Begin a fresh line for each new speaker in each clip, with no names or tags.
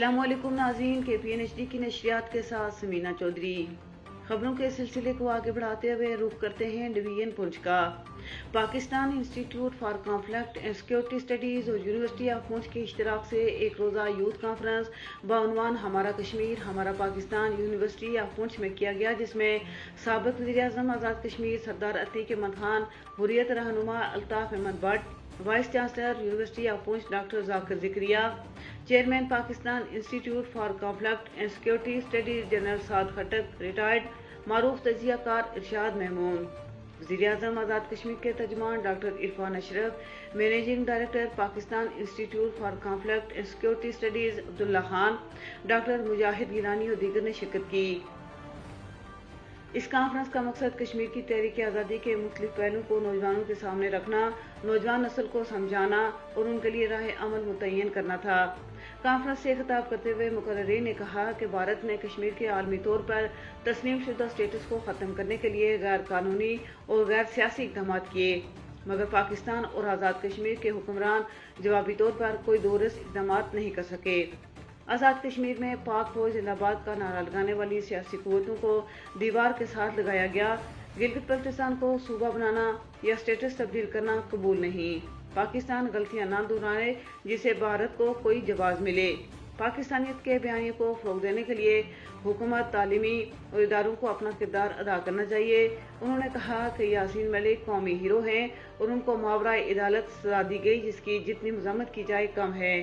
अस्सलाम वालेकुम नाज़रीन, KPN HD की नशरियात के साथ समीना चौधरी। खबरों के सिलसिले को आगे बढ़ाते हुए रुख करते हैं डिवीजन पुंछ का। Pakistan institute for conflict and security studies और यूनिवर्सिटी ऑफ पुंछ के इश्तराक से एक रोज़ा यूथ कॉन्फ्रेंस बाउनवान हमारा कश्मीर हमारा पाकिस्तान यूनिवर्सिटी ऑफ पुंछ में किया गया, जिसमें साबिक वज़ीर-ए-आज़म आज़ाद कश्मीर सरदार अतीक अहमद खान, हुर्रियत रहनुमा Altaf Ahmad Bhat, vice chancellor university of Poonch doctor Zakir Zakria, chairman Pakistan institute for conflict and security studies general Saad Khattak, retired मारूफ तजियाकार इरशाद महमूद, वज़ीर-ए-आज़म आज़ाद कश्मीर के तर्जुमान doctor Irfan Ashraf, managing director Pakistan institute for conflict and security studies Abdullah Khan, doctor Mujahid Gilani और दीगर ने शिरकत की। इस कॉन्फ्रेंस का मकसद कश्मीर की तहरीक आज़ादी के मुख्तलिफ पहलुओं को नौजवानों के सामने रखना, नौजवान नस्ल को समझाना और उनके लिए राह अमल मुतय्यन करना था। कॉन्फ्रेंस से खिताब करते हुए मुकर्रिरीन ने कहा कि भारत ने कश्मीर के आलमी तौर पर तस्लीम शुदा स्टेटस को ख़त्म करने के लिए गैर कानूनी और गैर सियासी इक़दाम किए, मगर पाकिस्तान और आज़ाद कश्मीर के हुक्मरान जवाबी तौर पर कोई दोरस इक़दाम नहीं कर सके। आज़ाद कश्मीर में पाक फौज जिंदाबाद का नारा लगाने वाली सियासी कुव्वतों को दीवार के साथ लगाया गया। गिलगित बल्तिस्तान को सूबा बनाना या स्टेटस तब्दील करना कबूल नहीं। पाकिस्तान गलतियां ना दोहराए जिससे भारत को कोई जवाब मिले। पाकिस्तानियत के बयानियों को फ़रोग़ देने के लिए हुकूमत, तालीमी और इदारों को अपना किरदार अदा करना चाहिए। उन्होंने कहा कि यासीन मलिक कौमी हीरो हैं और उनको मावराए अदालत सजा दी गई, जिसकी जितनी मज़म्मत की जाए कम है।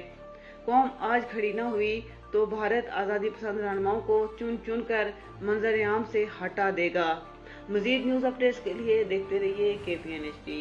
कौम आज खड़ी न हुई तो भारत आज़ादी पसंद रहनुमाओं को चुन चुन कर मंजर आम से हटा देगा। मज़ीद न्यूज़ अपडेट्स के लिए देखते रहिए KPN HD।